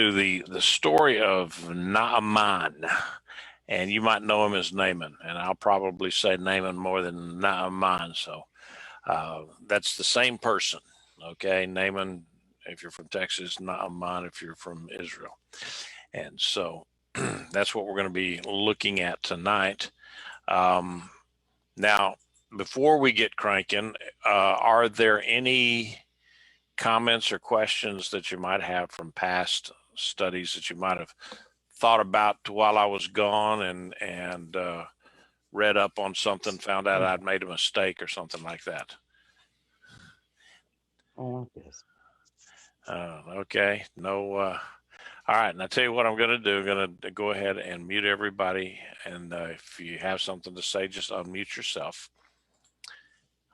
to the story of Naaman, and you might know him as Naaman, and I'll probably say Naaman more than Naaman. So that's the same person, okay? Naaman, if you're from Texas, Naaman if you're from Israel, and so that's what we're going to be looking at tonight. Now, before we get cranking, are there any comments or questions that you might have from past studies that you might have thought about while I was gone and read up on something, found out I'd made a mistake or something like that? I like this. Okay, no. All right, and I tell you what I'm going to do. I'm going to go ahead and mute everybody, and if you have something to say, just unmute yourself.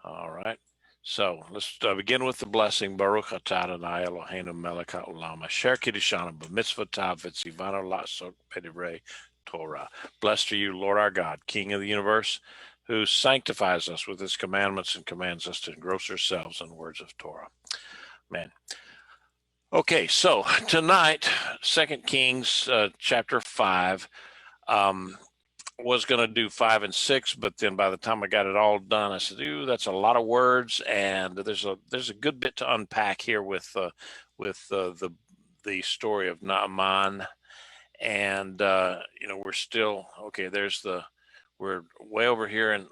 All right. So let's begin with the blessing. Baruch atah Adonai Eloheinu melech haolam asher kiddushanu b'mitzvotav v'tzivanu la'asok b'divrei Torah. Blessed are you, Lord our God, King of the universe, who sanctifies us with his commandments and commands us to engross ourselves in words of Torah. Amen. Okay, so tonight, 2 Kings chapter 5. Was going to do 5 and 6, but then by the time I got it all done, I said, "Ooh, that's a lot of words, and there's a good bit to unpack here with the story of Naaman." And we're still okay. We're way over here in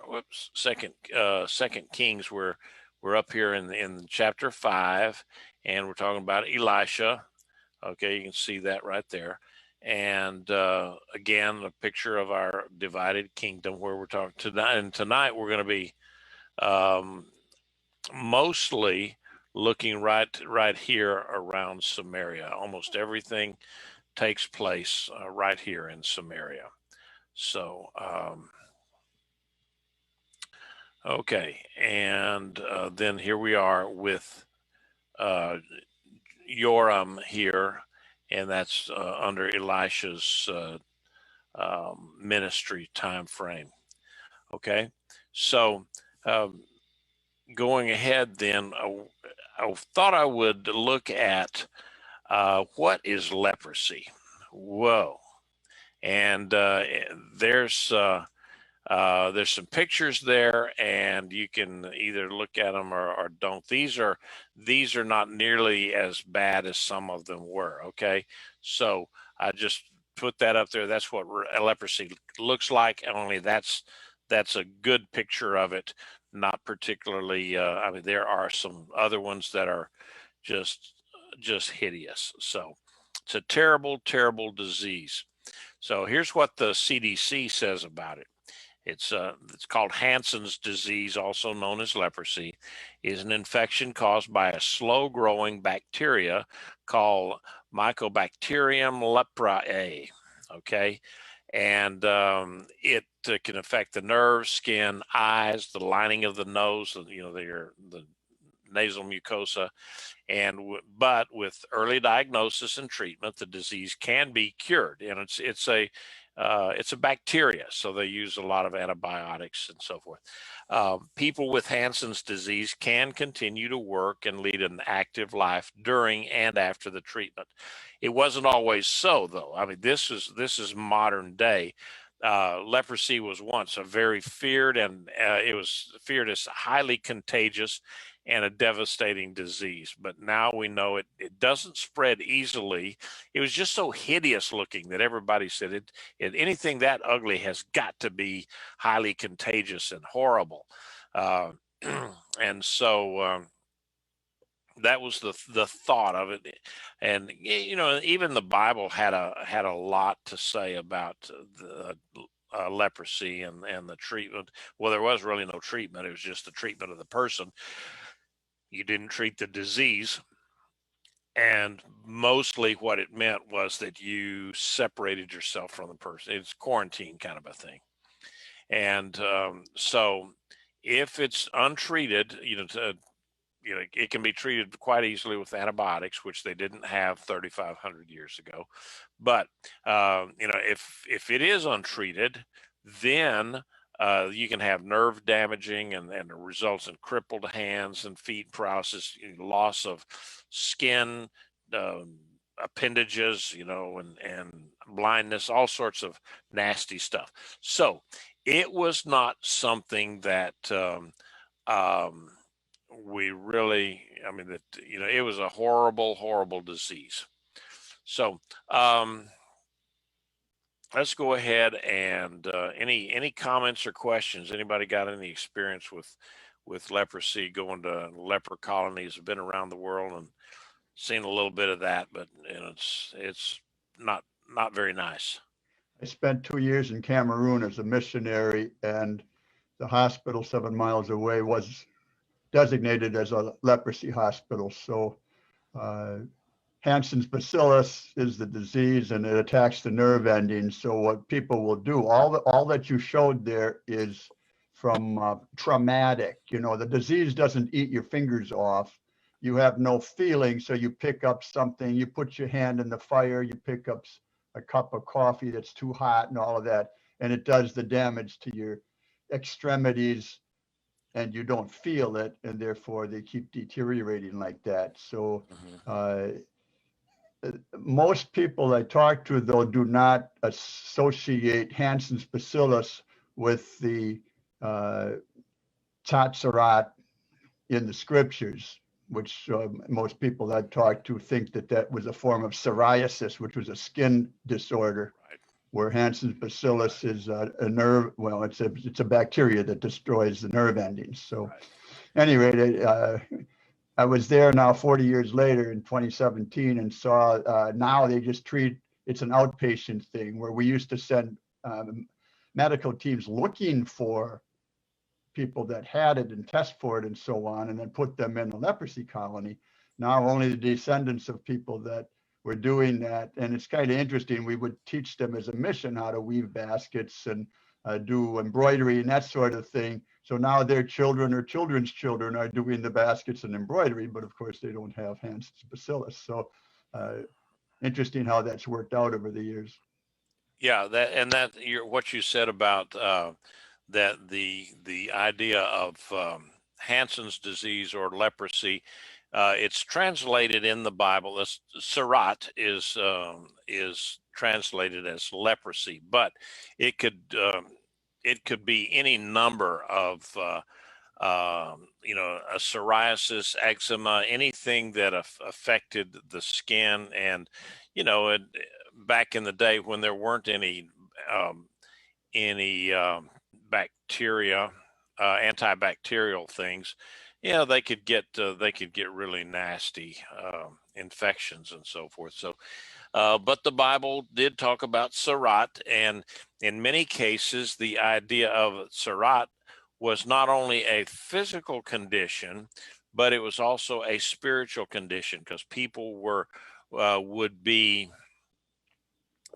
second Kings. We're up here in chapter 5, and we're talking about Elisha. Okay, you can see that right there. And again, a picture of our divided kingdom where we're talking tonight. And tonight we're going to be mostly looking right here around Samaria. Almost everything takes place right here in Samaria. So, okay. And then here we are with Joram here. And that's under Elisha's ministry time frame. Okay, so going ahead then, I thought I would look at what is leprosy. Whoa. And there's some pictures there, and you can either look at them or don't. These are not nearly as bad as some of them were. Okay, so I just put that up there. That's what leprosy looks like. Only that's a good picture of it. Not particularly. I mean, there are some other ones that are just hideous. So it's a terrible, terrible disease. So here's what the CDC says about it. It's called Hansen's disease, also known as leprosy, is an infection caused by a slow-growing bacteria called Mycobacterium leprae. Okay, and it can affect the nerves, skin, eyes, the lining of the nose, the nasal mucosa, but with early diagnosis and treatment, the disease can be cured. And it's a bacteria, so they use a lot of antibiotics and so forth. People with Hansen's disease can continue to work and lead an active life during and after the treatment. It wasn't always so, though. I mean, this is modern day. Leprosy was once a very feared, and it was feared as highly contagious and a devastating disease. But now we know it doesn't spread easily. It was just so hideous looking that everybody said anything that ugly has got to be highly contagious and horrible. And so that was the thought of it. And even the Bible had a lot to say about the leprosy and the treatment. Well, there was really no treatment. It was just the treatment of the person. You didn't treat the disease. And mostly what it meant was that you separated yourself from the person. It's quarantine kind of a thing. And so if it's untreated, it can be treated quite easily with antibiotics, which they didn't have 3,500 years ago. But, if it is untreated, then you can have nerve damaging and it results in crippled hands and feet, paralysis, loss of skin, appendages, and blindness, all sorts of nasty stuff. So it was not something that we really, it was a horrible, horrible disease. So let's go ahead and any comments or questions? Anybody got any experience with leprosy, going to leper colonies? Have been around the world and seen a little bit of that, but it's not very nice. I spent 2 years in Cameroon as a missionary, and the hospital 7 miles away was designated as a leprosy hospital. So Hansen's bacillus is the disease, and it attacks the nerve endings. So what people will do, all that you showed there is from traumatic. The disease doesn't eat your fingers off. You have no feeling, so you pick up something, you put your hand in the fire, you pick up a cup of coffee that's too hot and all of that, and it does the damage to your extremities, and you don't feel it, and therefore they keep deteriorating like that. So most people I talk to, though, do not associate Hansen's bacillus with the Tzatzarat in the scriptures, which most people I've talked to think that was a form of psoriasis, which was a skin disorder, Right. where Hansen's bacillus is a nerve. Well, it's a bacteria that destroys the nerve endings. So, Right. anyway, I was there now 40 years later in 2017 and saw now they just treat, it's an outpatient thing, where we used to send medical teams looking for people that had it and test for it and so on, and then put them in a leprosy colony. Now only the descendants of people that were doing that. And it's kind of interesting. We would teach them as a mission how to weave baskets and do embroidery and that sort of thing. So now their children or children's children are doing the baskets and embroidery, but of course they don't have Hansen's bacillus. So interesting how that's worked out over the years. Yeah, what you said about that the idea of Hansen's disease or leprosy, it's translated in the Bible as Sarat is translated as leprosy, but it could be any number of a psoriasis, eczema, anything that affected the skin. And back in the day when there weren't any bacteria, antibacterial things, they could get really nasty infections and so forth. So but the Bible did talk about Sarat, and in many cases the idea of Sarat was not only a physical condition, but it was also a spiritual condition, because people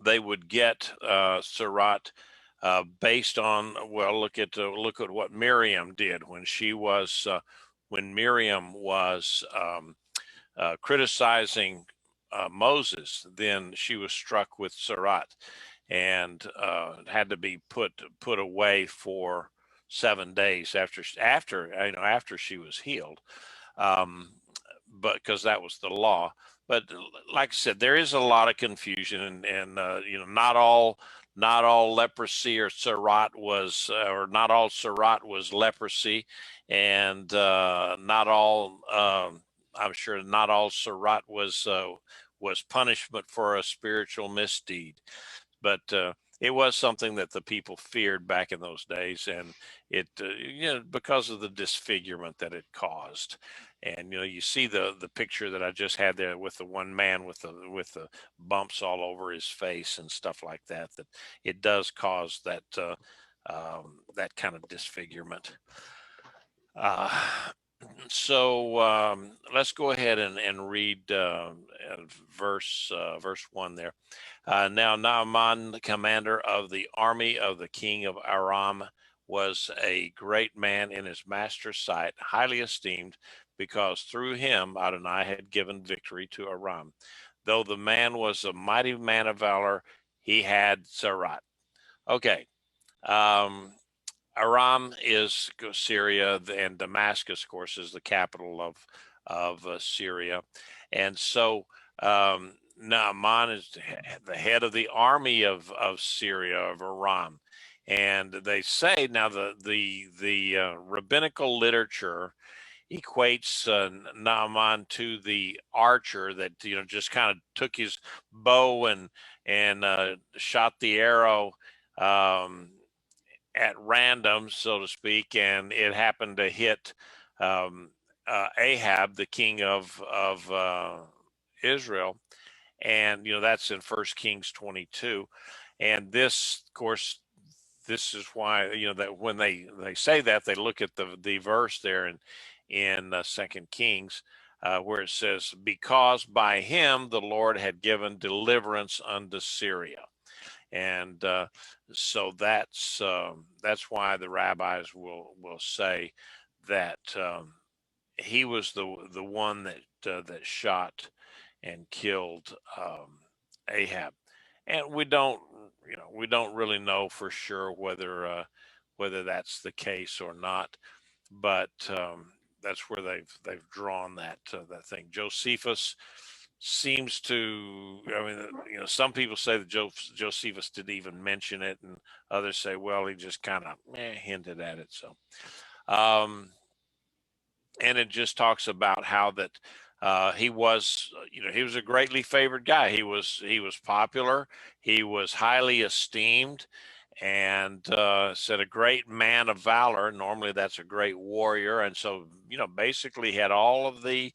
they would get Sarat based on, well, look at what Miriam did when Miriam was criticizing Moses. Then she was struck with Sarat and had to be put away for 7 days after she was healed, but because that was the law. But like I said, there is a lot of confusion, and not all leprosy or Sarat was, or not all Sarat was leprosy, and not all. I'm sure not all Sarat was punishment for a spiritual misdeed, but it was something that the people feared back in those days, and it because of the disfigurement that it caused. And you see the picture that I just had there with the one man with the bumps all over his face and stuff like that. That it does cause that that kind of disfigurement. So let's go ahead and read verse 1 there. Now Naaman, the commander of the army of the king of Aram, was a great man in his master's sight, highly esteemed, because through him Adonai had given victory to Aram. Though the man was a mighty man of valor, he had Sarat. Okay. Aram is Syria, and Damascus, of course, is the capital of Syria. And so Naaman is the head of the army of Syria, of Aram. And they say now the rabbinical literature equates Naaman to the archer that just kind of took his bow and shot the arrow at random, so to speak, and it happened to hit um, Ahab, the king of Israel, and that's in First Kings 22, and this, of course, this is why that when they say that, they look at the verse there in Second Kings, where it says, "Because by him the Lord had given deliverance unto Syria." And so that's why the rabbis will say that he was the one that shot and killed Ahab. And we don't really know for sure whether that's the case or not, but that's where they've drawn that thing. Josephus seems to, I mean, some people say that Josephus didn't even mention it, and others say, well, he just kind of hinted at it. So, and it just talks about how that he was, he was a greatly favored guy. He was popular. He was highly esteemed, and said a great man of valor. Normally, that's a great warrior, and so basically had all of the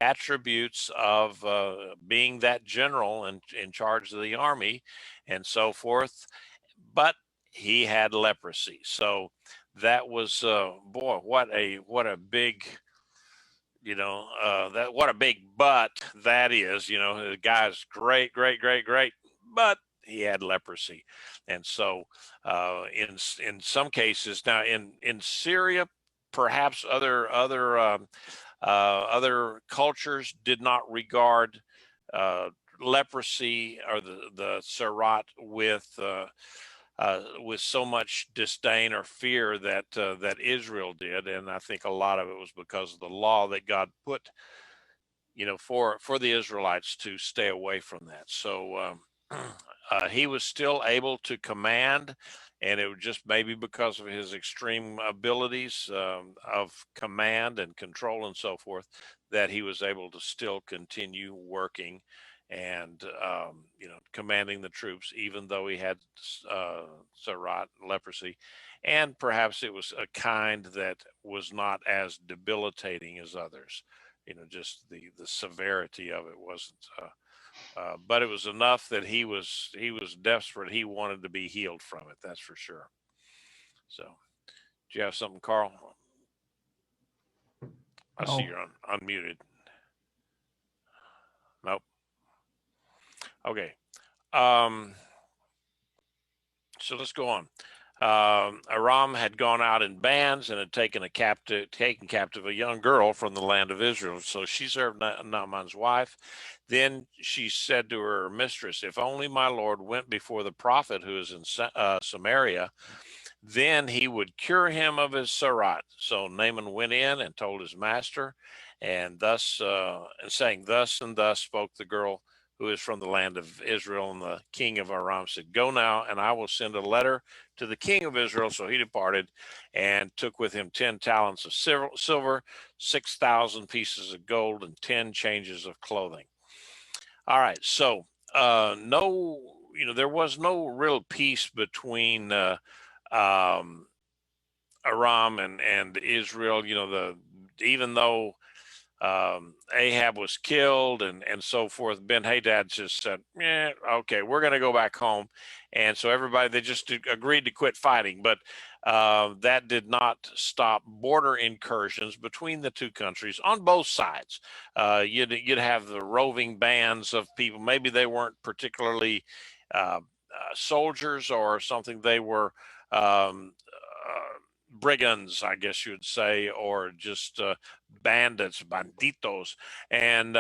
attributes of being that general and in charge of the army, and so forth. But he had leprosy, so that was boy, what a big that what a big but that is. The guy's great, great, great, great, but he had leprosy. And so in some cases now in Syria, perhaps other cultures did not regard uh, leprosy or the Sarat with so much disdain or fear that Israel did, and I think a lot of it was because of the law that God put, for the Israelites to stay away from that. So he was still able to command, and it was just maybe because of his extreme abilities of command and control and so forth that he was able to still continue working and commanding the troops, even though he had Sarat, leprosy, and perhaps it was a kind that was not as debilitating as others. Just the severity of it wasn't. But it was enough that he was desperate. He wanted to be healed from it. That's for sure. So, do you have something, Carl? I see Oh, you're unmuted. Nope. Okay. Um, so let's go on. Aram had gone out in bands and had taken captive a young girl from the land of Israel. So she served Naaman's wife. Then she said to her mistress, "If only my lord went before the prophet who is in Samaria, then he would cure him of his sarat." So Naaman went in and told his master, and saying, "Thus and thus spoke the girl who is from the land of Israel." And the king of Aram said, "Go now, and I will send a letter to the king of Israel." So he departed and took with him 10 talents of silver, 6,000 pieces of gold, and 10 changes of clothing. All right. So no, there was no real peace between um, Aram and Israel. Even though Ahab was killed and so forth, Ben Hadad just said, "Yeah, okay, we're going to go back home," and so everybody, they just agreed to quit fighting. But that did not stop border incursions between the two countries on both sides. You'd have the roving bands of people. Maybe they weren't particularly soldiers or something. They were brigands, I guess you would say, or just bandits, banditos, and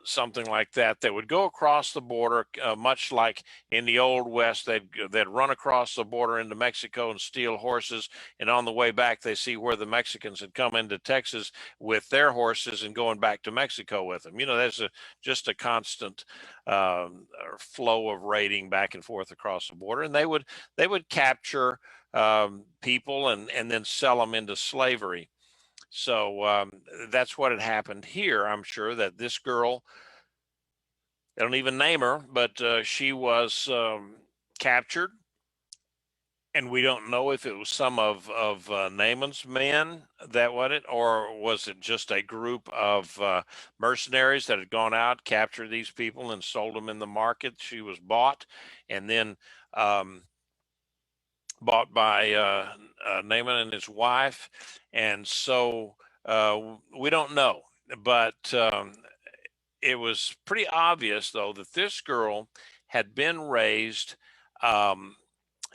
something like that, that would go across the border, much like in the old West. They'd run across the border into Mexico and steal horses, and on the way back they see where the Mexicans had come into Texas with their horses and going back to Mexico with them. There's just a constant flow of raiding back and forth across the border, and they would capture people and then sell them into slavery. So that's what had happened here. I'm sure that this girl, they don't even name her, but she was captured, and we don't know if it was some of Naaman's men that was it, or was it just a group of mercenaries that had gone out, captured these people, and sold them in the market. She was bought, and then bought by Naaman and his wife, and so we don't know, but it was pretty obvious, though, that this girl had been raised.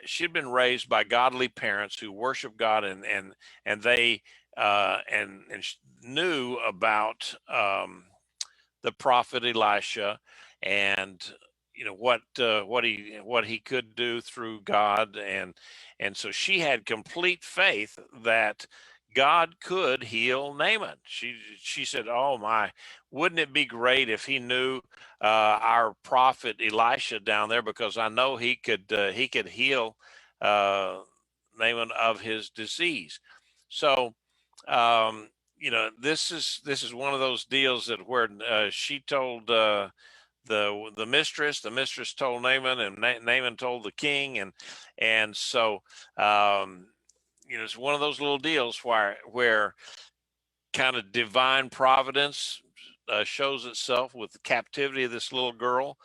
She'd been raised by godly parents who worship God, and they knew about the prophet Elisha, and what he could do through God, and so she had complete faith that God could heal Naaman. She said, "Oh my, wouldn't it be great if he knew our prophet Elisha down there, because I know he could heal uh, Naaman of his disease." So um, this is one of those deals that where she told the mistress, told Naaman, and Naaman told the king, and so it's one of those little deals where kind of divine providence shows itself with the captivity of this little girl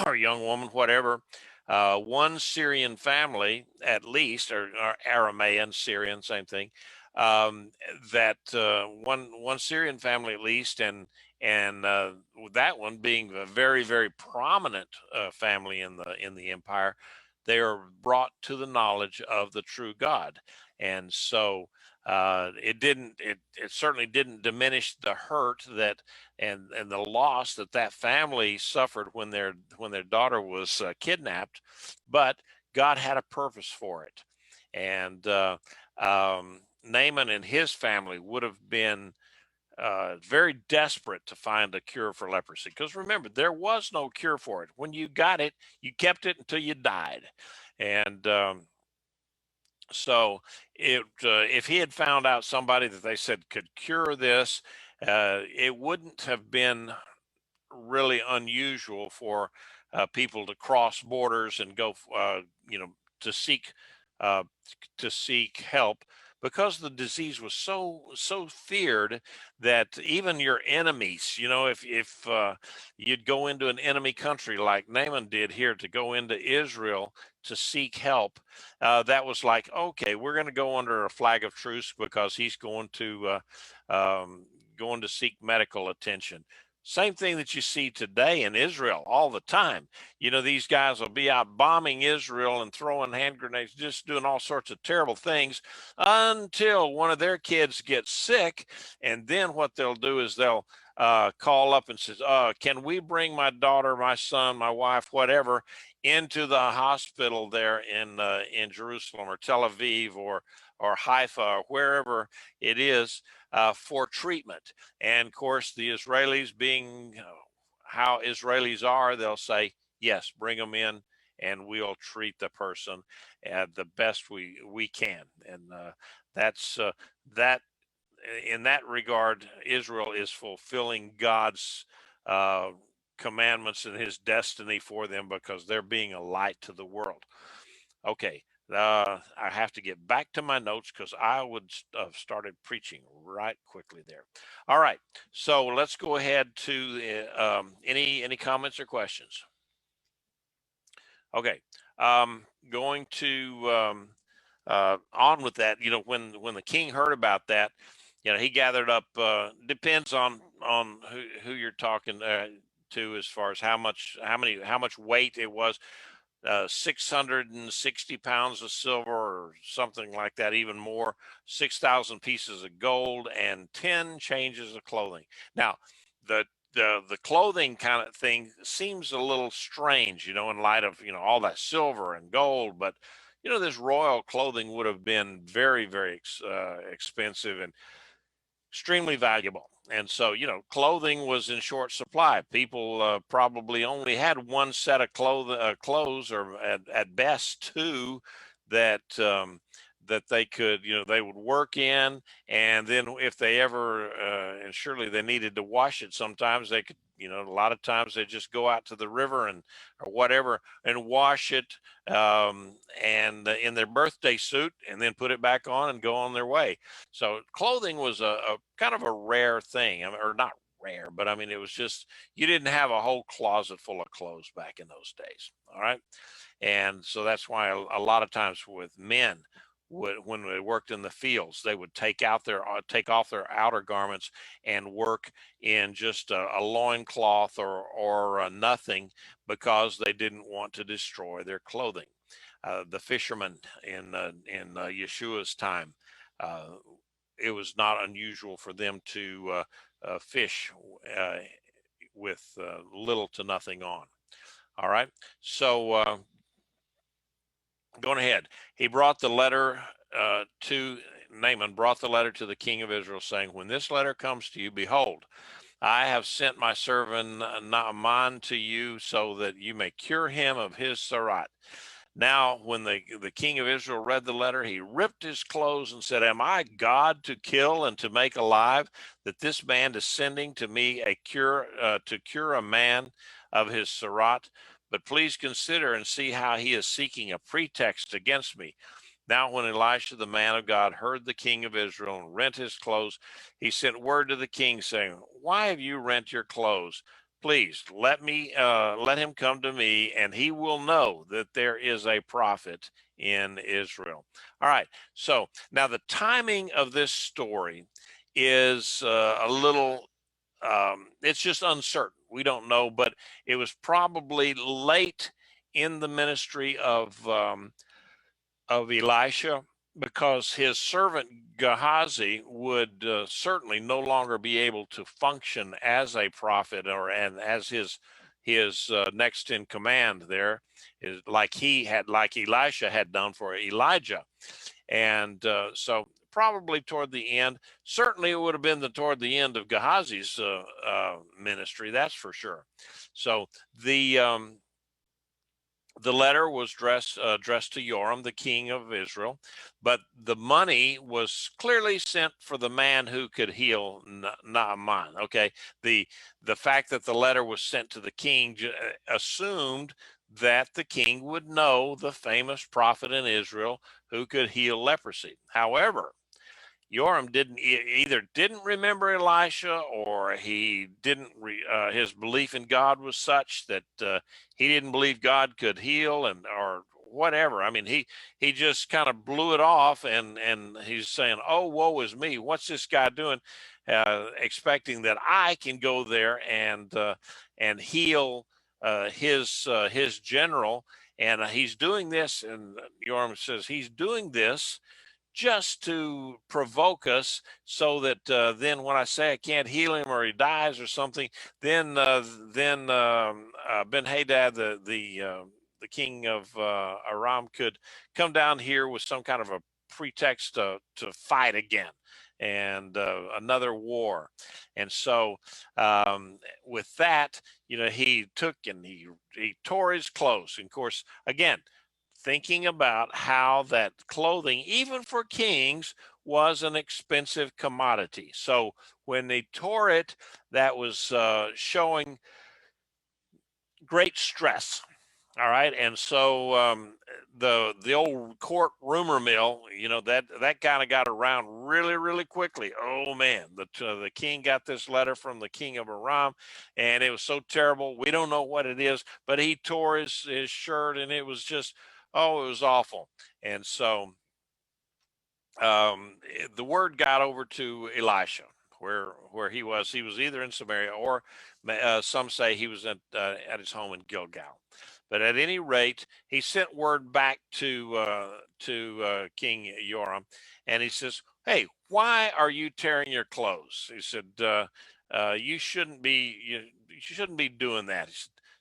or young woman, whatever. One Syrian family, at least, or Aramaean, Syrian, same thing. Um, that one Syrian family, at least, and that one being a very very prominent family in the empire, they are brought to the knowledge of the true God, and so it certainly didn't diminish the hurt that and the loss that family suffered when their daughter was kidnapped, but God had a purpose for it, and Naaman and his family would have been very desperate to find a cure for leprosy, because remember, there was no cure for it. When you got it, you kept it until you died, and so if he had found out somebody that they said could cure this, it wouldn't have been really unusual for people to cross borders and go, to seek uh, help, because the disease was so feared that even your enemies, if you'd go into an enemy country like Naaman did here, to go into Israel to seek help, that was like, okay, we're going to go under a flag of truce because he's going to seek medical attention. Same thing that you see today in Israel all the time. These guys will be out bombing Israel and throwing hand grenades, just doing all sorts of terrible things until one of their kids gets sick. And then what they'll do is they'll call up and says, can we bring my daughter, my son, my wife, whatever, into the hospital there in Jerusalem or Tel Aviv or Haifa or wherever it is, for treatment. And of course, the Israelis, being how Israelis are, they'll say, yes, bring them in and we'll treat the person the best we can. And that's that. In that regard, Israel is fulfilling God's uh, commandments and his destiny for them, because they're being a light to the world. Okay, I have to get back to my notes because I would have started preaching right quickly there. All right, so let's go ahead to any comments or questions. Okay, going to on with that. When the king heard about that, he gathered up. Depends on who you're talking to, as far as how much weight it was. 660 pounds of silver or something like that, even more, 6,000 pieces of gold, and 10 changes of clothing. Now, the the clothing kind of thing seems a little strange, in light of, all that silver and gold. But, this royal clothing would have been very, very expensive and extremely valuable. And so, clothing was in short supply. People probably only had one set of clothes, or at best two, that that they could, they would work in. And then if they ever, and surely they needed to wash it sometimes, they could, a lot of times they just go out to the river or whatever and wash it, and in their birthday suit, and then put it back on and go on their way. So clothing was a kind of a rare thing. I mean, or not rare, but I mean, it was just, you didn't have a whole closet full of clothes back in those days. All right. And so that's why a lot of times with men, when they worked in the fields, they would take off their outer garments and work in just a loincloth or nothing, because they didn't want to destroy their clothing. The fishermen in Yeshua's time, uh, it was not unusual for them to fish uh, with little to nothing on. All right. So going ahead, he brought the letter to Naaman, brought the letter to the king of Israel, saying, when this letter comes to you, behold, I have sent my servant Naaman to you, so that you may cure him of his tzara'at. Now, when the king of Israel read the letter, he ripped his clothes and said, am I God to kill and to make alive, that this man is sending to me to cure a man of his tzara'at? But please consider and see how he is seeking a pretext against me. Now, when Elisha, the man of God, heard the king of Israel and rent his clothes, he sent word to the king, saying, why have you rent your clothes? Please let him come to me, and he will know that there is a prophet in Israel. All right. So now the timing of this story is a little, it's just uncertain. We don't know, but it was probably late in the ministry of Elisha, because his servant Gehazi would certainly no longer be able to function as a prophet, and as his next in command there, is like Elisha had done for Elijah. And so probably toward the end, certainly it would have been toward the end of Gehazi's ministry, that's for sure. So the letter was addressed to Joram, the king of Israel, but the money was clearly sent for the man who could heal Naaman. Okay, the fact that the letter was sent to the king assumed that the king would know the famous prophet in Israel who could heal leprosy. However, Joram either didn't remember Elisha, or he didn't. His belief in God was such that he didn't believe God could heal, or whatever. I mean, he just kind of blew it off, and he's saying, "Oh, woe is me! What's this guy doing?" Expecting that I can go there and heal his general, and he's doing this. And Joram says he's doing this just to provoke us, so that then when I say I can't heal him, or he dies or something, then Ben Hadad, the king of Aram, could come down here with some kind of a pretext to fight again, and another war. And so with that, he took and he tore his clothes. And of course, again, thinking about how that clothing, even for kings, was an expensive commodity. So when they tore it, that was showing great stress. All right, and so the old court rumor mill, that kind of got around really, really quickly. Oh man, the king got this letter from the king of Aram, and it was so terrible. We don't know what it is, but he tore his shirt, and it was just, oh, it was awful. And so the word got over to Elisha, where he was. He was either in Samaria, or some say he was at his home in Gilgal. But at any rate, he sent word back to King Joram, and he says, "Hey, why are you tearing your clothes?" He said, you shouldn't be you shouldn't be doing that.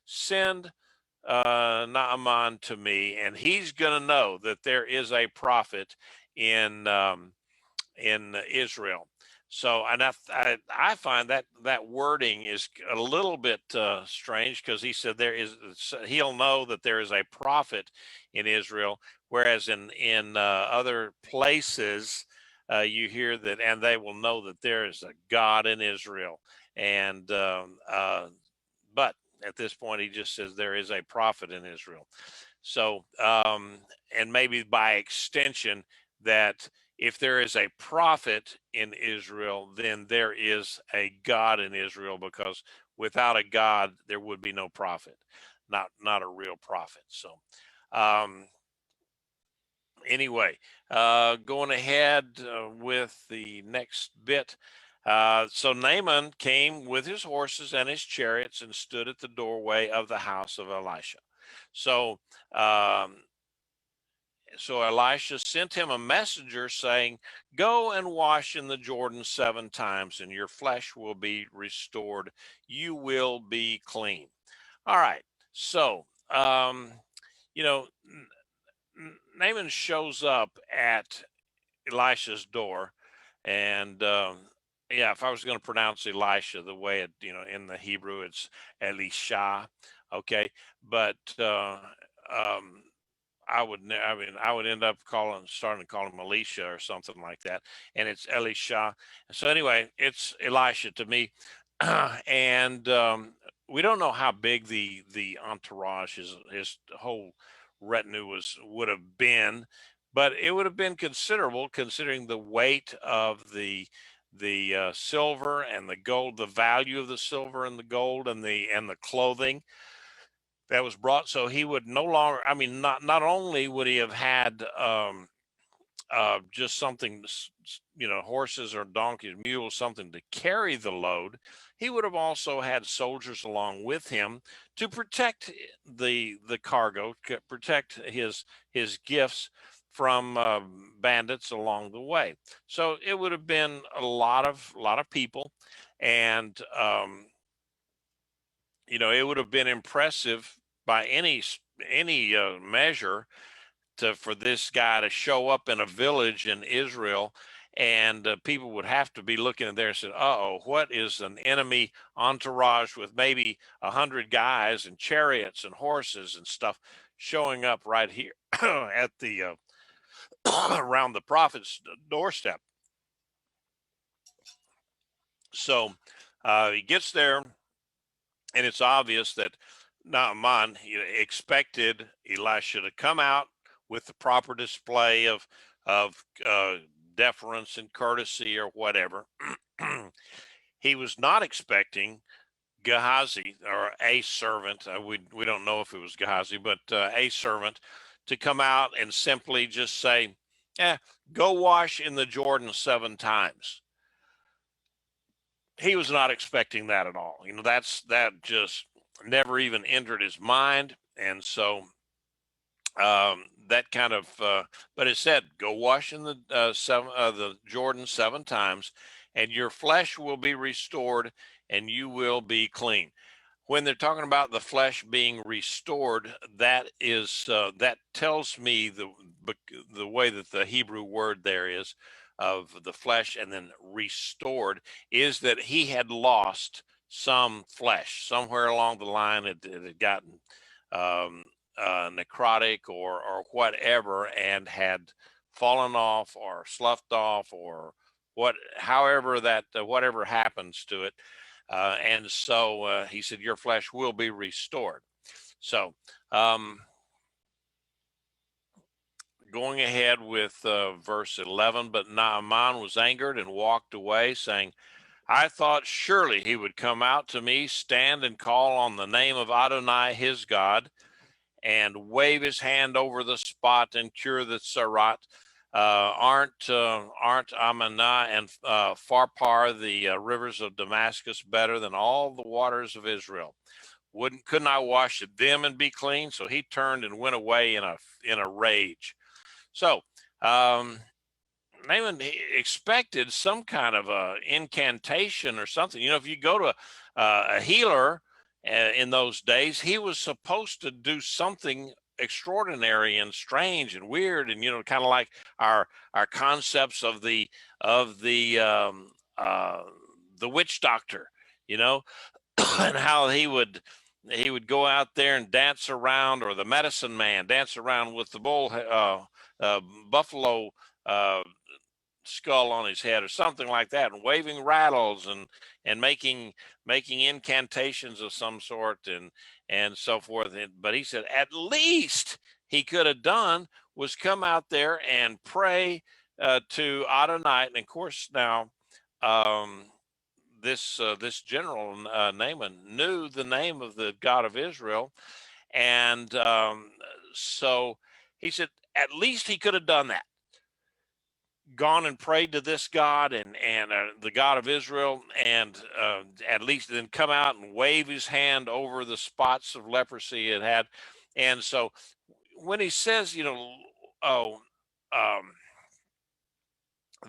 Send Naaman to me, and he's going to know that there is a prophet in Israel. So, and I find that that wording is a little bit strange, because he said he'll know that there is a prophet in Israel, whereas in other places you hear that, and they will know that there is a God in Israel. And but at this point, he just says there is a prophet in Israel. So, and maybe by extension, that if there is a prophet in Israel, then there is a God in Israel, because without a God, there would be no prophet, not a real prophet. So, um, anyway, going ahead with the next bit. So Naaman came with his horses and his chariots and stood at the doorway of the house of Elisha. So, um, so Elisha sent him a messenger saying, "Go and wash in the Jordan 7 times, and your flesh will be restored. You will be clean." All right. So, you know, Naaman shows up at Elisha's door, and yeah, if I was going to pronounce Elisha the way it, in the Hebrew, it's Elisha, okay, but um, I would end up starting to call him Elisha or something like that, and it's Elisha. So anyway, it's Elisha to me, and we don't know how big the entourage, his whole retinue would have been, but it would have been considerable considering the weight of the silver and the gold, the value of the silver and the gold and the clothing that was brought. So he would no longer, I mean, not only would he have had just something, horses or donkeys, mules, something to carry the load, he would have also had soldiers along with him to protect the cargo, protect his gifts from bandits along the way. So it would have been a lot of people, and it would have been impressive by any measure for this guy to show up in a village in Israel, and people would have to be looking there and said, "Oh, what is an enemy entourage with maybe 100 guys and chariots and horses and stuff showing up right here at the around the prophet's doorstep?" So he gets there, and it's obvious that Naaman expected Elisha to come out with the proper display of deference and courtesy or whatever. He was not expecting Gehazi, or a servant. We don't know if it was Gehazi, but a servant, to come out and simply just say, "Go wash in the Jordan 7 times." He was not expecting that at all. That just never even entered his mind, and so that kind of. But it said, "Go wash in the Jordan 7 times, and your flesh will be restored, and you will be clean." When they're talking about the flesh being restored, that tells me the way that the Hebrew word there is, of the flesh and then restored, is that he had lost some flesh somewhere along the line. It had gotten um, necrotic or whatever, and had fallen off or sloughed off, or however that whatever happens to it, and so he said, "Your flesh will be restored." So, going ahead with verse 11, but Naaman was angered and walked away, saying, "I thought surely he would come out to me, stand and call on the name of Adonai his God, and wave his hand over the spot and cure the tzara'at. Aren't Amanah and Pharpar, the rivers of Damascus, better than all the waters of Israel? Couldn't I wash them and be clean?" So he turned and went away in a rage. So Naaman expected some kind of a incantation or something. You know, if you go to a healer in those days, he was supposed to do something extraordinary and strange and weird, and kind of like our concepts of the witch doctor, you know, and how he would go out there and dance around, or the medicine man dance around with the buffalo uh, skull on his head or something like that, and waving rattles and making incantations of some sort, and so forth. But he said at least he could have done was come out there and pray to Adonai. And of course now um, this general Naaman knew the name of the God of Israel, and so he said at least he could have done that, gone and prayed to this God and the God of Israel, and at least then come out and wave his hand over the spots of leprosy it had. And so when he says, oh, um,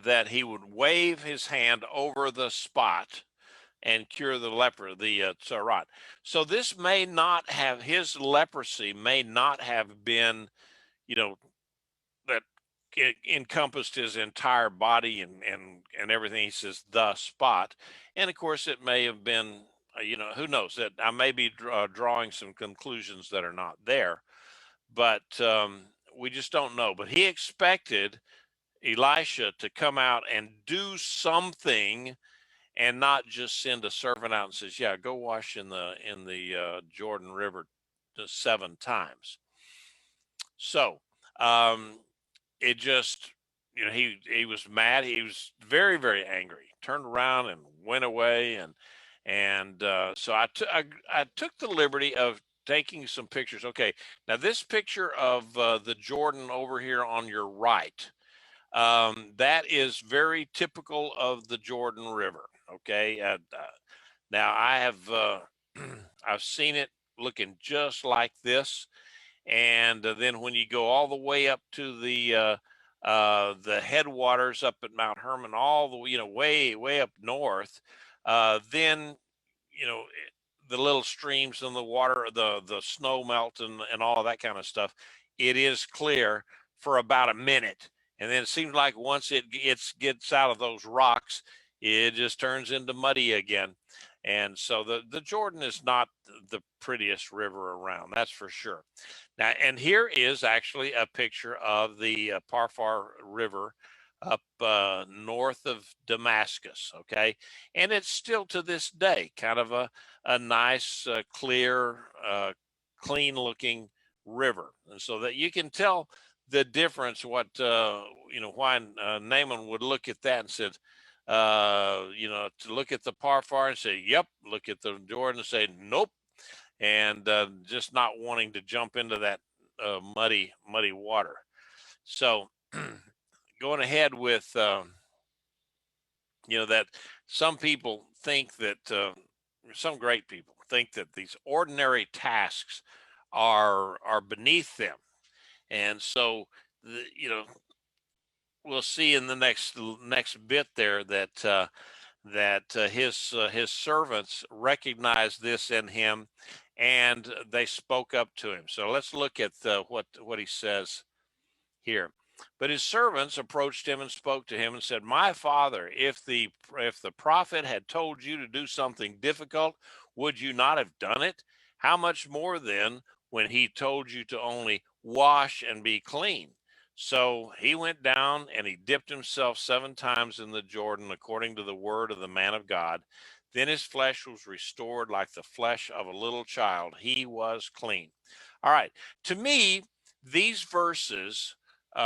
that he would wave his hand over the spot and cure the leper, the tzara'at. So this may not have, his leprosy may not have been, you know, that it encompassed his entire body and everything. He says the spot, and of course it may have been, who knows, that I may be drawing some conclusions that are not there, but we just don't know. But he expected Elisha to come out and do something, and not just send a servant out and says, "Yeah, go wash in the Jordan River 7 times." So it just, he was mad. He was very, very angry. Turned around and went away, and so I took the liberty of taking some pictures. Okay, now this picture of the Jordan over here on your right, that is very typical of the Jordan River. Okay, now I have I've seen it looking just like this, and then when you go all the way up to the headwaters up at Mount Hermon, all the way up north, then the little streams and the water, the snow melt and all that kind of stuff. It is clear for about a minute, and then it seems like once it gets out of those rocks, it just turns into muddy again. And so the Jordan is not the prettiest river around, that's for sure. Now, and here is actually a picture of the Parfar River up north of Damascus. Okay, and it's still to this day kind of a nice, clear, clean-looking river, and so that you can tell the difference. What why Naaman would look at that and said, to look at the Parfar and say, "Yep," look at the Jordan and say, "Nope," and just not wanting to jump into that muddy water. So going ahead with that some people think that some great people think that these ordinary tasks are beneath them, and so we'll see in the next bit there that his servants recognized this in him, and they spoke up to him. So let's look at what he says here. But his servants approached him and spoke to him and said, "My father, if the prophet had told you to do something difficult, would you not have done it? How much more then when he told you to only wash and be clean?" So he went down and he dipped himself 7 times in the Jordan according to the word of the man of God. Then his flesh was restored like the flesh of a little child. He was clean. All right. To me, these verses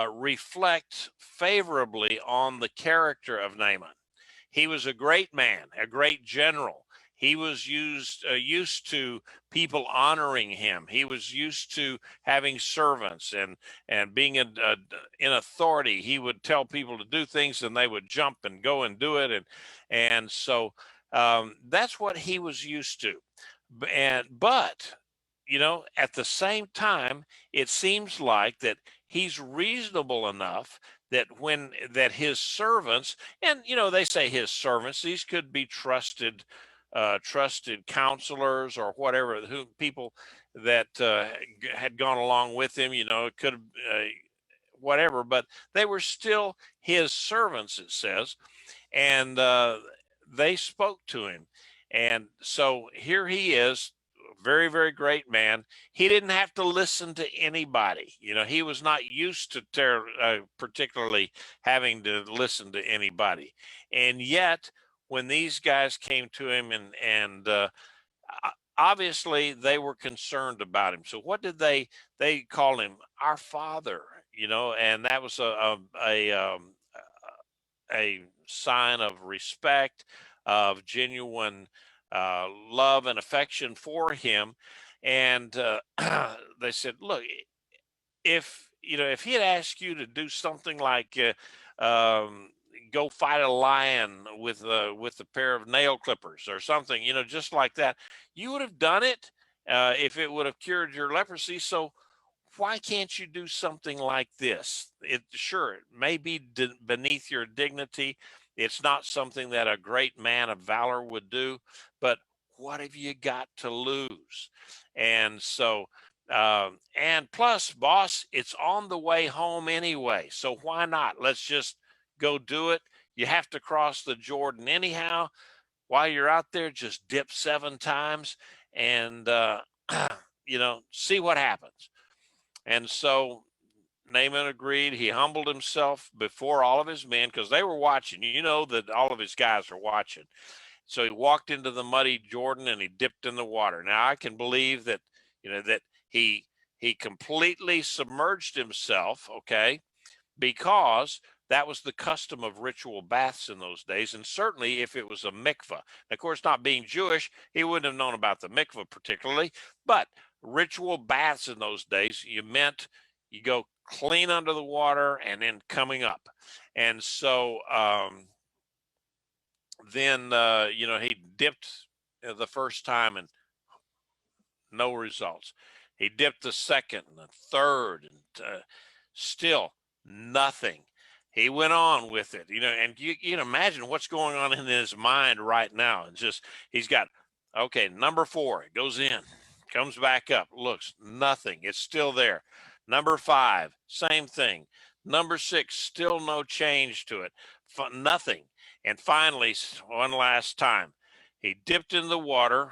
reflect favorably on the character of Naaman. He was a great man, a great general. He was used to people honoring him. He was used to having servants and being in authority. He would tell people to do things, and they would jump and go and do it. And so that's what he was used to. But at the same time, it seems like that he's reasonable enough that his servants, and they say his servants, these could be trusted counselors or whatever, who people that had gone along with him. It could have whatever, but they were still his servants, it says, and they spoke to him. And so here he is, very, very great man. He didn't have to listen to anybody. He was not used to particularly having to listen to anybody. And yet, when these guys came to him and obviously they were concerned about him. So what did they called him? Our Father, and that was a sign of respect, of genuine love and affection for him. And they said, look, if he had asked you to do something like go fight a lion with a pair of nail clippers or something, just like that, you would have done it if it would have cured your leprosy. So why can't you do something like this? Sure, it may be beneath your dignity. It's not something that a great man of valor would do, but what have you got to lose? And so, and plus, boss, it's on the way home anyway. So why not? Let's just go do it. You have to cross the Jordan anyhow. While you're out there, just dip 7 times and, see what happens. And so Naaman agreed. He humbled himself before all of his men because they were watching. That all of his guys are watching. So he walked into the muddy Jordan and he dipped in the water. Now I can believe that, that he completely submerged himself, okay, because that was the custom of ritual baths in those days. And certainly if it was a mikvah. Of course, not being Jewish, he wouldn't have known about the mikvah particularly, but ritual baths in those days, you meant you go clean under the water and then coming up. And so then, he dipped the first time and no results. He dipped the second and the third and still nothing. He went on with it, and you can imagine what's going on in his mind right now. It's just, he's got, okay, number 4, it goes in, comes back up, looks nothing. It's still there. Number 5, same thing. Number 6, still no change to it. Nothing. And finally, one last time, he dipped in the water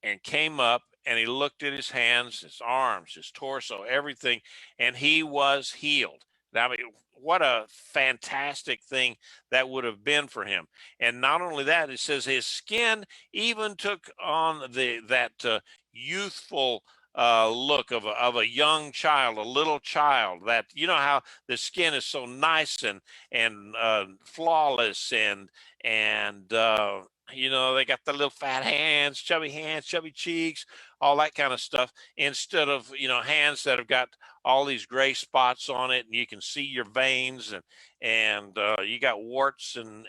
and came up and he looked at his hands, his arms, his torso, everything, and he was healed. Now, I mean, what a fantastic thing that would have been for him. And not only that, it says his skin even took on that youthful look of a young child, a little child. That, how the skin is so nice and flawless and they got the little fat hands, chubby cheeks, all that kind of stuff, instead of, hands that have got all these gray spots on it and you can see your veins and you got warts and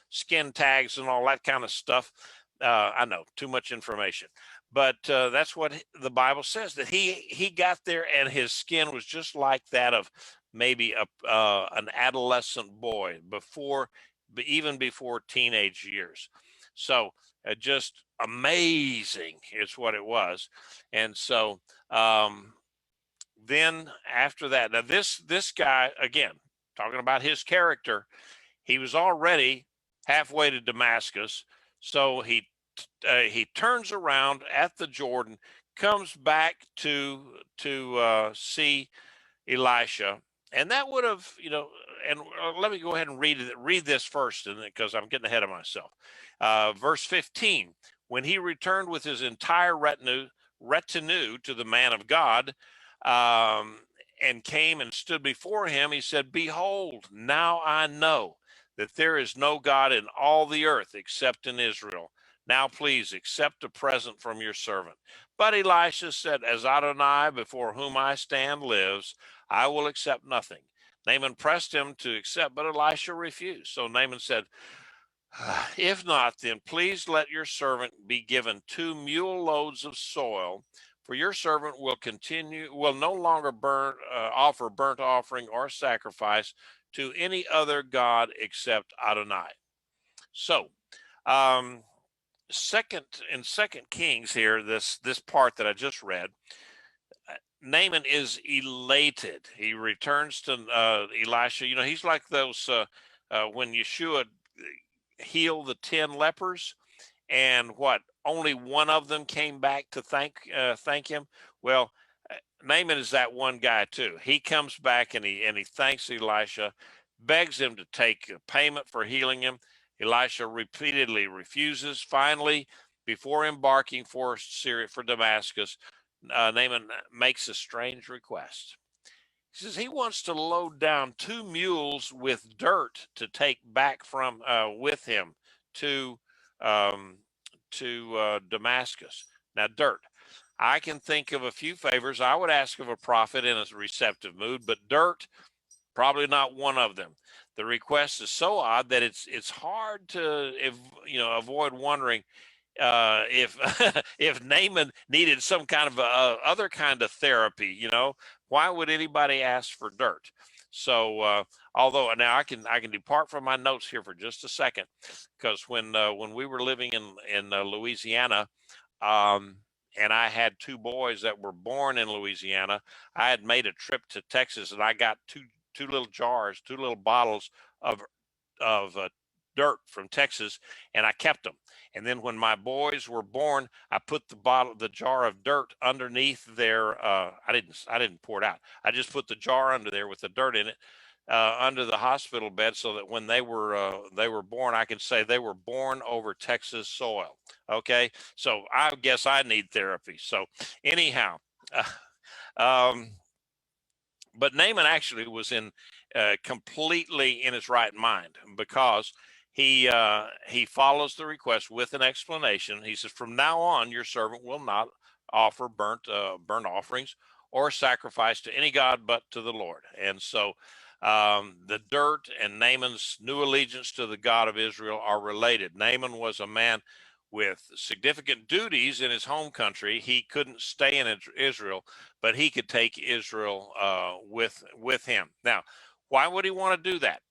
skin tags and all that kind of stuff. I know, too much information, but that's what the Bible says, that he got there and his skin was just like that of maybe an adolescent boy before, but even before teenage years. So just amazing is what it was. And so then after that, now this guy, again, talking about his character, he was already halfway to Damascus. So he turns around at the Jordan, comes back to see Elisha, and that would have, and let me go ahead and read this first, because I'm getting ahead of myself. Verse 15: when he returned with his entire retinue to the man of God, um, and came and stood before him, he said, "Behold, now I know that there is no God in all the earth except in Israel. Now please accept a present from your servant." But Elisha said, "As Adonai, before whom I stand, lives, I will accept nothing." Naaman pressed him to accept, but Elisha refused. So Naaman said, "If not, then please let your servant be given 2 mule loads of soil, for your servant will no longer offer burnt offering or sacrifice to any other god except Adonai. So, Second Kings here, this part that I just read, Naaman is elated. He returns to Elisha. You know, he's like those when Yeshua healed the 10 lepers, and what, only one of them came back to thank him. Well, Naaman is that one guy too. He comes back and he thanks Elisha, begs him to take payment for healing him. Elisha repeatedly refuses. Finally, before embarking for Syria, for Damascus, Naaman makes a strange request. He says he wants to load down 2 mules with dirt to take back from with him to um, Damascus. Now, dirt. I can think of a few favors I would ask of a prophet in a receptive mood, but dirt, probably not one of them. The request is so odd that it's hard to avoid wondering if if Naaman needed some kind of other kind of therapy. Why would anybody ask for dirt? So although now I can depart from my notes here for just a second, because when we were living in Louisiana, and I had 2 boys that were born in Louisiana, I had made a trip to Texas, and I got two little jars, 2 little bottles of dirt from Texas, and I kept them. And then when my boys were born, I put the jar of dirt underneath their. I didn't pour it out. I just put the jar under there with the dirt in it, under the hospital bed, so that when they were born, I can say they were born over Texas soil. Okay, so I guess I need therapy. So anyhow. Um, but Naaman actually was in completely in his right mind, because he follows the request with an explanation. He says, "From now on, your servant will not offer burnt offerings or sacrifice to any god but to the Lord." And so the dirt and Naaman's new allegiance to the God of Israel are related. Naaman was a man with significant duties in his home country. He couldn't stay in Israel, but he could take Israel with him. Now, why would he want to do that?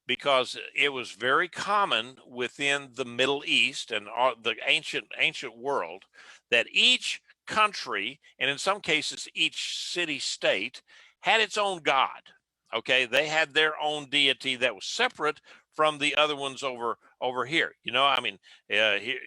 Because it was very common within the Middle East and the ancient world that each country, and in some cases each city state, had its own god. Okay, they had their own deity that was separate from the other ones over here. I mean, here,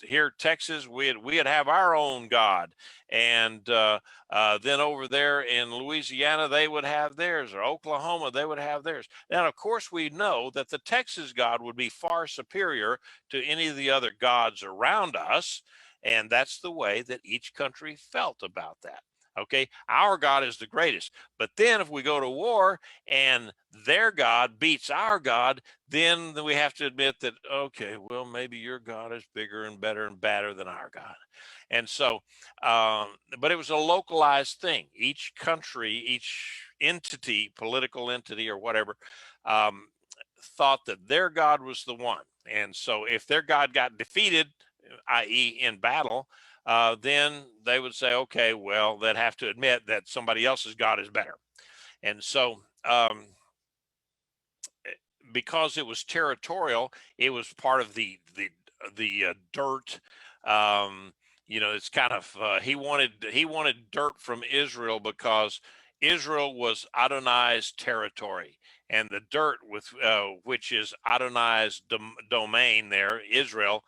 here Texas, we'd have our own god, and then over there in Louisiana, they would have theirs, or Oklahoma, they would have theirs. And of course, we know that the Texas God would be far superior to any of the other gods around us. And that's the way that each country felt about that. Okay, our God is the greatest. But then if we go to war and their God beats our God, then we have to admit that, okay, well, maybe your God is bigger and better and badder than our God. And so, but it was a localized thing. Each country, each entity, political entity or whatever, um, thought that their God was the one. And so if their God got defeated, i.e., in battle, then they would say, okay, well, they'd have to admit that somebody else's God is better. And so, because it was territorial, it was part of the dirt. It's kind of he wanted dirt from Israel, because Israel was Adonai's territory, and the dirt with which is Adonai's domain there, Israel,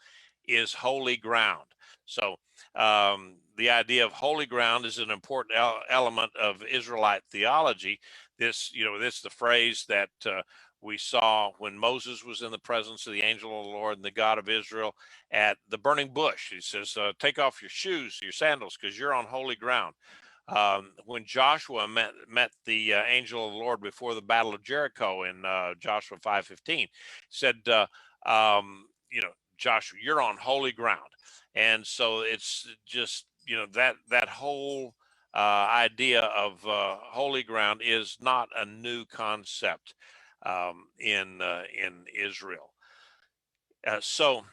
is holy ground. So the idea of holy ground is an important element of Israelite theology. This the phrase that we saw when Moses was in the presence of the angel of the Lord and the God of Israel at the burning bush. He says, take off your shoes, your sandals, because you're on holy ground. When Joshua met the angel of the Lord before the battle of Jericho in Joshua 5:15, said, Joshua, you're on holy ground. And so it's just, that whole idea of holy ground is not a new concept in Israel. So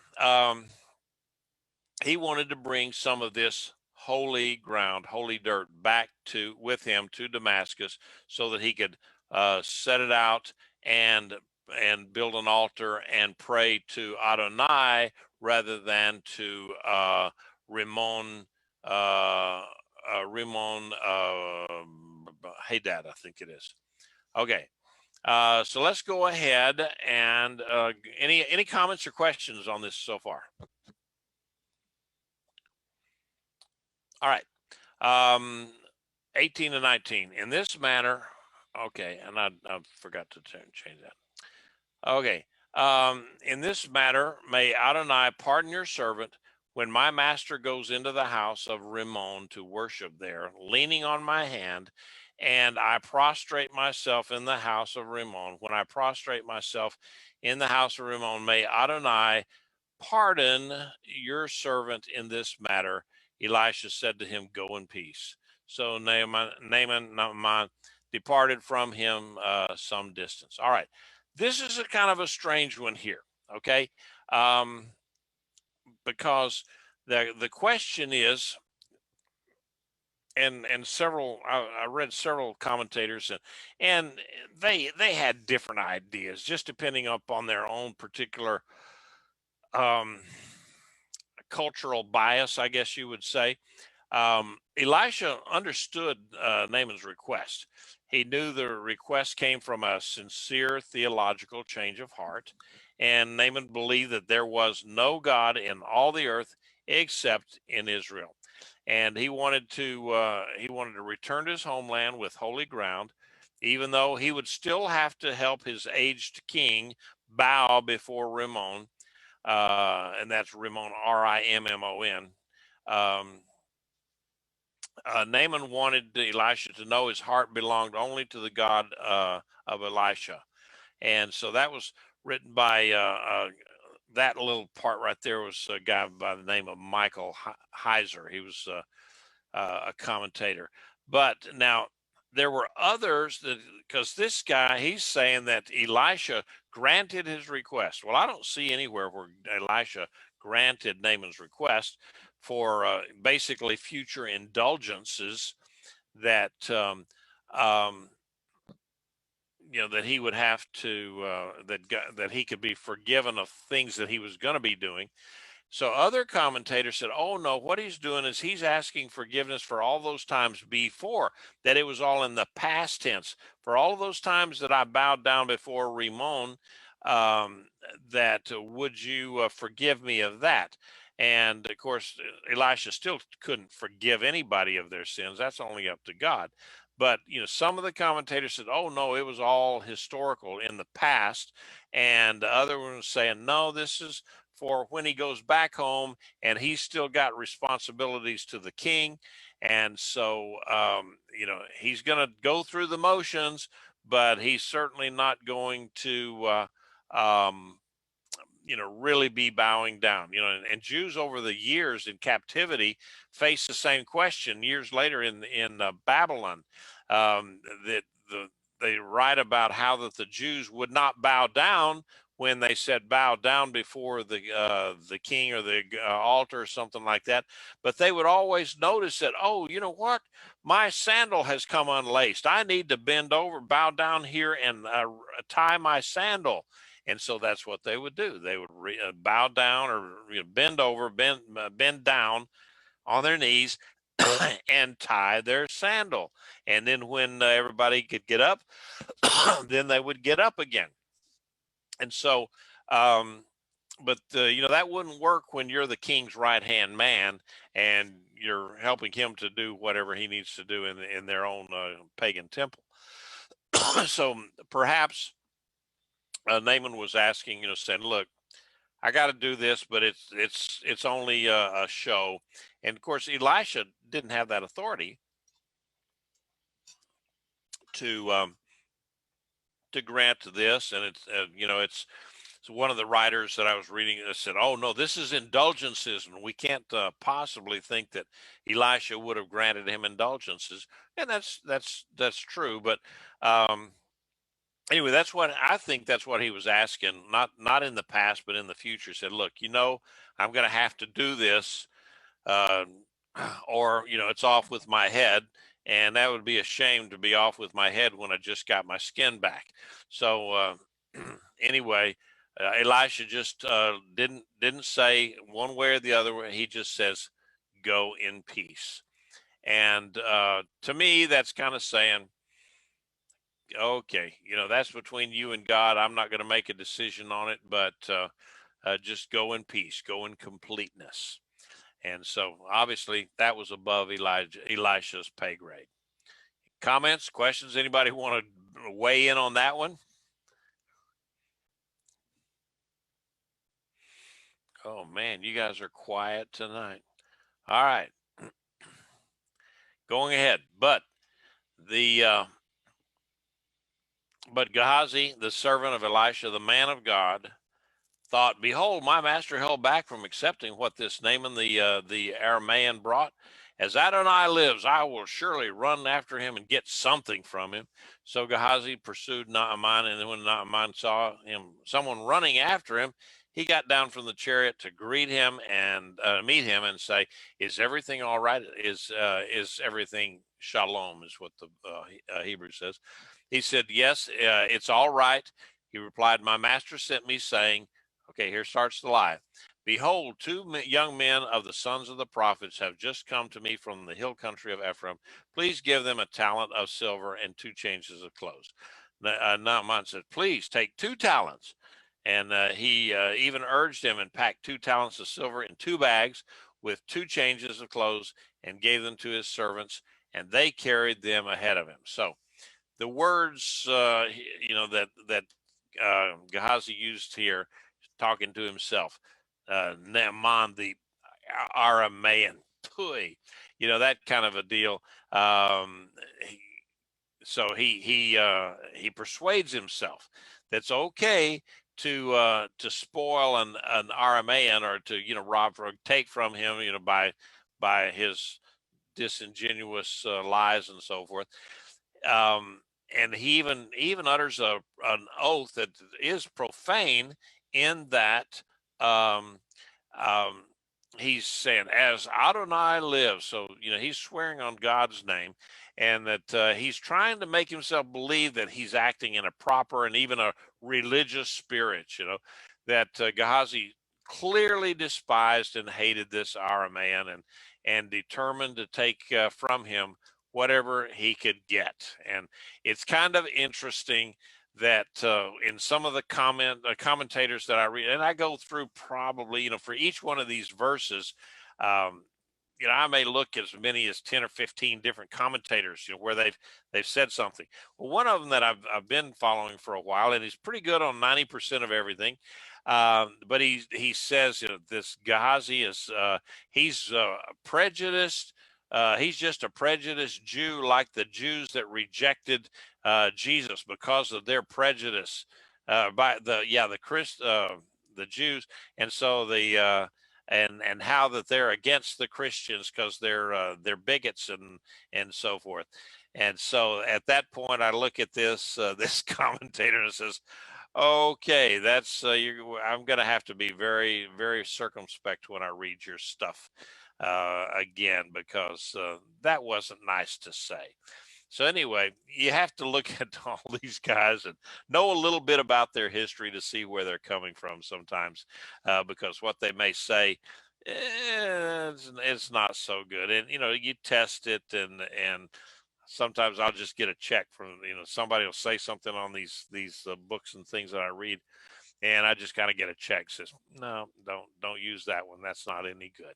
he wanted to bring some of this holy ground, holy dirt, back with him to Damascus, so that he could set it out and build an altar and pray to Adonai rather than to Ramon Ramon Hadad, I think it is. Okay. So let's go ahead and any comments or questions on this so far? All right. 18 and 19. In this manner, okay, and I forgot to change that. Okay. In this matter, may Adonai pardon your servant when my master goes into the house of Rimmon to worship there, leaning on my hand, and I prostrate myself in the house of Rimmon. When I prostrate myself in the house of Rimmon, may Adonai pardon your servant in this matter. Elisha said to him, go in peace. So Naaman departed from him some distance. All right. This is a kind of a strange one here. Okay. Because the question is, and several I read several commentators and they had different ideas just depending upon their own particular um, cultural bias, I guess you would say. Elisha understood Naaman's request. He knew the request came from a sincere theological change of heart, and Naaman believed that there was no God in all the earth except in Israel, and he wanted to return to his homeland with holy ground, even though he would still have to help his aged king bow before Rimmon, and that's Rimmon, Rimmon. Um, Naaman wanted Elisha to know his heart belonged only to the God of Elisha. And so that was written by that little part right there was a guy by the name of Michael Heiser. He was a commentator. But now there were others that, because this guy, he's saying that Elisha granted his request. Well, I don't see anywhere where Elisha granted Naaman's request for basically future indulgences that um, that he would have to that he could be forgiven of things that he was going to be doing. So other commentators said, oh, no, what he's doing is he's asking forgiveness for all those times before, that it was all in the past tense. For all of those times that I bowed down before Rimmon, um, that would you forgive me of that? And of course, Elisha still couldn't forgive anybody of their sins. That's only up to God. But, some of the commentators said, oh, no, it was all historical in the past. And the other ones saying, no, this is for when he goes back home and he's still got responsibilities to the king. And so, he's going to go through the motions, but he's certainly not going to, really be bowing down, and Jews over the years in captivity face the same question years later in Babylon, that they write about how that the Jews would not bow down when they said bow down before the king or the altar or something like that, but they would always notice that, oh, you know what, my sandal has come unlaced. I need to bend over, bow down here, and tie my sandal. And so that's what they would do. They would bow down or bend over, bend down on their knees and tie their sandal. And then when everybody could get up, then they would get up again. And so, but that wouldn't work when you're the king's right hand man and you're helping him to do whatever he needs to do in their own pagan temple. So perhaps Naaman was asking, saying, "Look, I got to do this, but it's only a show." And of course, Elisha didn't have that authority to grant this, and it's so one of the writers that I was reading said, "Oh no, this is indulgences, and we can't possibly think that Elisha would have granted him indulgences." And that's true, but anyway, that's what I think. That's what he was asking, not in the past, but in the future. Said, "Look, I'm going to have to do this, uh, or it's off with my head." and that would be a shame to be off with my head when I just got my skin back. So anyway, Elisha just didn't say one way or the other. He just says, "Go in peace." And to me, that's kind of saying, okay, that's between you and God. I'm not going to make a decision on it, but just go in peace, go in completeness. And so obviously that was above Elisha's pay grade. Comments, questions? Anybody want to weigh in on that one? Oh man, you guys are quiet tonight. All right. Going ahead. But Gehazi, the servant of Elisha, the man of God, thought, "Behold, my master held back from accepting what this Naaman the Aramean brought. As Adonai lives, I will surely run after him and get something from him." So Gehazi pursued Naaman, and when Naaman saw someone running after him, he got down from the chariot to greet him and meet him and say, "Is everything all right? Is everything shalom?" Is what the Hebrew says. He said, "Yes, it's all right." He replied, "My master sent me saying," okay, here starts the lie. "Behold, two young men of the sons of the prophets have just come to me from the hill country of Ephraim. Please give them a talent of silver and 2 changes of clothes." Naaman said, "Please take 2 talents." And he even urged him and packed 2 talents of silver in 2 bags with 2 changes of clothes and gave them to his servants, and they carried them ahead of him. So the words, that Gehazi used here, talking to himself, Naaman the Aramaean, that kind of a deal. He, so he persuades himself that's okay to spoil an Aramaean, or to rob or take from him, by his disingenuous lies and so forth. um, and he even utters an oath that is profane, in that um, um, he's saying, "As Adonai lives." So he's swearing on God's name, and that he's trying to make himself believe that he's acting in a proper and even a religious spirit. That Gehazi clearly despised and hated this Aramean, and determined to take from him whatever he could get. And it's kind of interesting that in some of the commentators that I read, and I go through probably, for each one of these verses, um, I may look at as many as 10 or 15 different commentators, where they've said something. Well, one of them that I've been following for a while, and he's pretty good on 90% of everything. But he says, this Gehazi is he's prejudiced. He's just a prejudiced Jew, like the Jews that rejected Jesus because of their prejudice by the Jews, and so and how that they're against the Christians because they're bigots and so forth. And so at that point, I look at this this commentator and says, "Okay, that's I'm going to have to be very, very circumspect when I read your stuff again, because that wasn't nice to say." So anyway, you have to look at all these guys and know a little bit about their history to see where they're coming from sometimes, because what they may say, it's not so good. And you test it, and sometimes I'll just get a check from somebody will say something on these books and things that I read, and I just kind of get a check says, "No, don't use that one. That's not any good."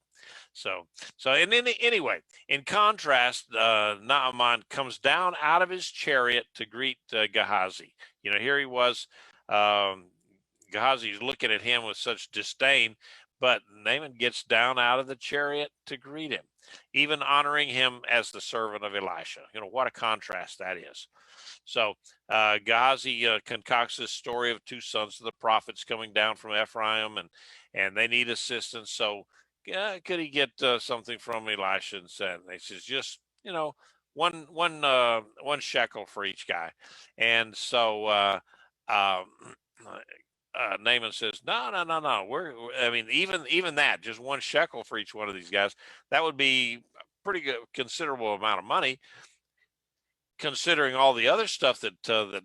So and then anyway, in contrast, Naaman comes down out of his chariot to greet Gehazi. Here he was. Um, Gehazi's looking at him with such disdain, but Naaman gets down out of the chariot to greet him, even honoring him as the servant of Elisha. What a contrast that is. So Gehazi concocts this story of 2 sons of the prophets coming down from Ephraim, and they need assistance. So could he get something from Elisha? And he says, just one shekel for each guy. And so um, Naaman says, "No, no, no, no. I mean, even that, just 1 shekel for each one of these guys, that would be a pretty good, considerable amount of money." considering all the other stuff that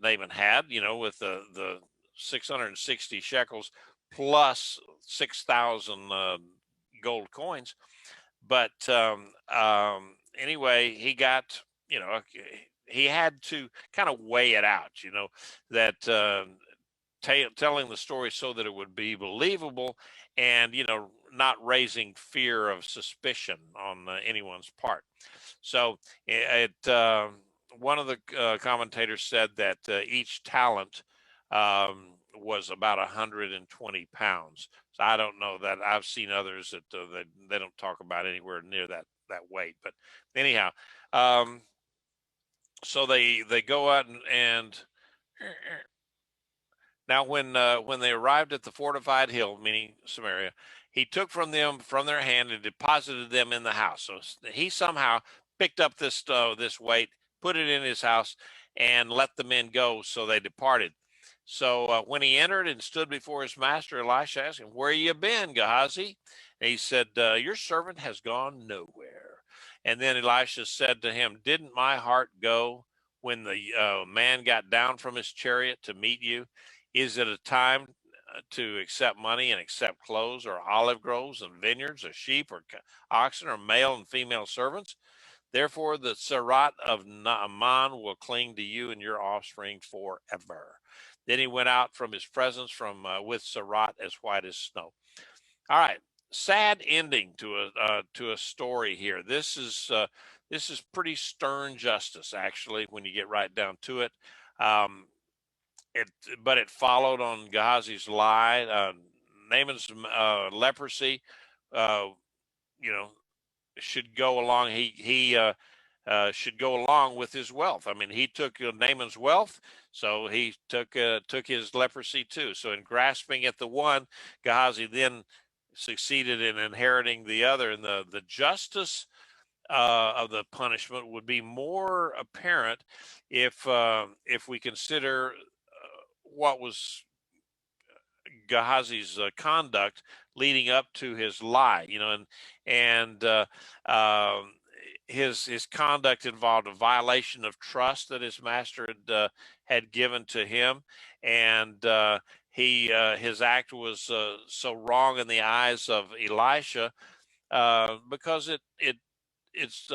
Naaman had, with the 660 shekels plus 6,000 gold coins. But anyway, he got, he had to kind of weigh it out, that telling the story so that it would be believable, and not raising fear of suspicion on anyone's part. So one of the commentators said that each talent was about 120 pounds. So I don't know that. I've seen others that they don't talk about anywhere near that weight. But anyhow, so they go out and now when they arrived at the fortified hill, meaning Samaria, he took from their hand and deposited them in the house. So he somehow picked up this weight, put it in his house, and let the men go. So they departed. So when he entered and stood before his master, Elisha asked him, "Where you been, Gehazi?" And he said, "Your servant has gone nowhere." And then Elisha said to him, "Didn't my heart go when the man got down from his chariot to meet you? Is it a time to accept money and accept clothes, or olive groves and vineyards, or sheep, or oxen, or male and female servants? Therefore, the Sarat of Naaman will cling to you and your offspring forever." Then he went out from his presence with Sarat as white as snow. All right, sad ending to a story here. This is pretty stern justice, actually, when you get right down to it. It but it followed on Gehazi's lie. Naaman's leprosy, uh, you know, should go along. He should go along with his wealth. I mean, he took Naaman's wealth, so he took his leprosy too. So in grasping at the one, Gehazi then succeeded in inheriting the other, and the justice of the punishment would be more apparent if we consider what was Gehazi's conduct leading up to his lie, and his conduct involved a violation of trust that his master had given to him, and his act was so wrong in the eyes of Elisha because it's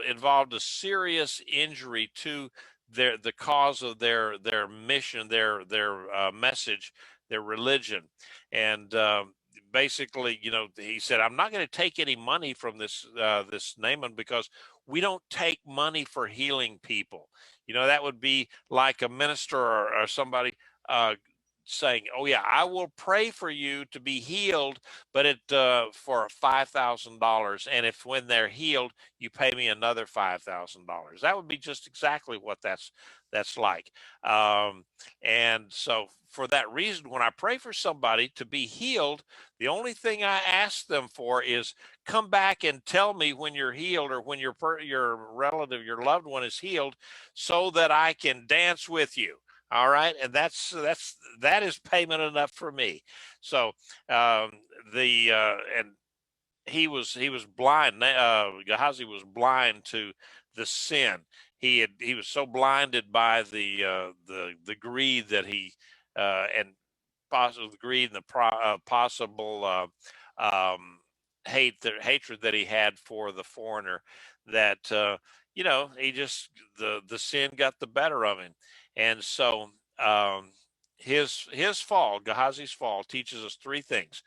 involved a serious injury to the cause of their mission, their message, their religion, and basically, he said, "I'm not going to take any money from this Naaman, because we don't take money for healing people." That would be like a minister or somebody saying, "Oh yeah, I will pray for you to be healed, but it for $5,000, and if when they're healed, you pay me another $5,000." That would be just exactly what that's like. Um, and so, for that reason, when I pray for somebody to be healed, the only thing I ask them for is, come back and tell me when you're healed, or when your relative, your loved one, is healed, so that I can dance with you. All right, and that is payment enough for me. So the and he was blind. Gehazi was blind to the sin. He was so blinded by the greed that and possible the greed and the possible hatred that he had for the foreigner, that he just, the sin got the better of him. And so his fall, Gehazi's fall, teaches us three things: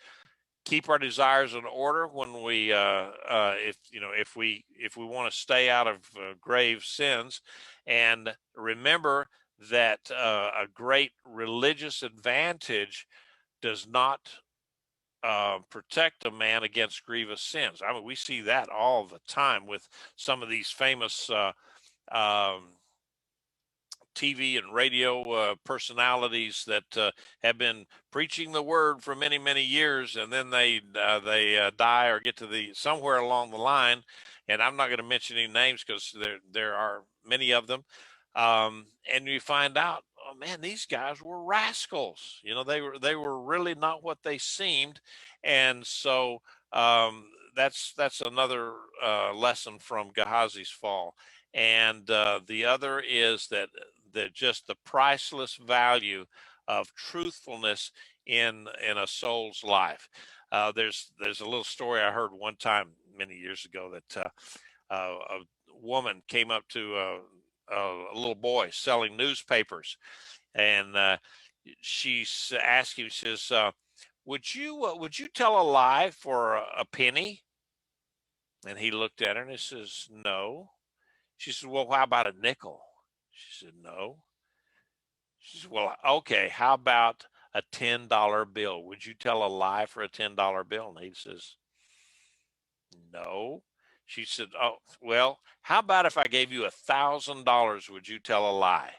keep our desires in order when we if we want to stay out of grave sins, and remember that a great religious advantage does not protect a man against grievous sins. I mean, we see that all the time with some of these famous um, TV and radio personalities that have been preaching the word for many, many years, and then they die or get to the somewhere along the line. And I'm not going to mention any names, because there are many of them. And you find out, oh man, these guys were rascals. They were really not what they seemed. And so that's another lesson from Gehazi's fall. and the other is that just the priceless value of truthfulness in a soul's life. There's a little story I heard one time many years ago that a woman came up to a little boy selling newspapers, and she asked him, she says, would you tell a lie for a penny? And he looked at her and he says, no. She said, well, how about a nickel? She said, no. She said, well, okay, how about a $10 bill? Would you tell a lie for a $10 bill? And he says, no. She said, oh, well, how about if I gave you $1,000? Would you tell a lie?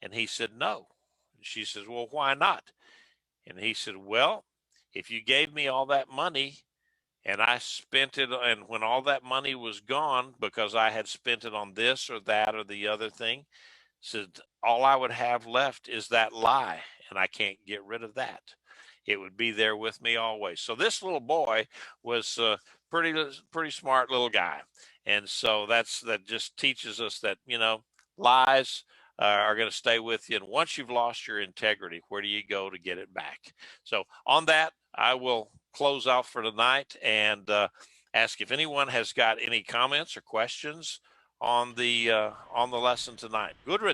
And he said, no. She says, well, why not? And he said, well, if you gave me all that money and I spent it, and when all that money was gone because I had spent it on this or that or the other thing, said all I would have left is that lie, and I can't get rid of that. It would be there with me always. So this little boy was pretty smart little guy, and so that just teaches us that lies are going to stay with you, and once you've lost your integrity, where do you go to get it back? So on that, I will close out for tonight and ask if anyone has got any comments or questions on the lesson tonight. Gudrun.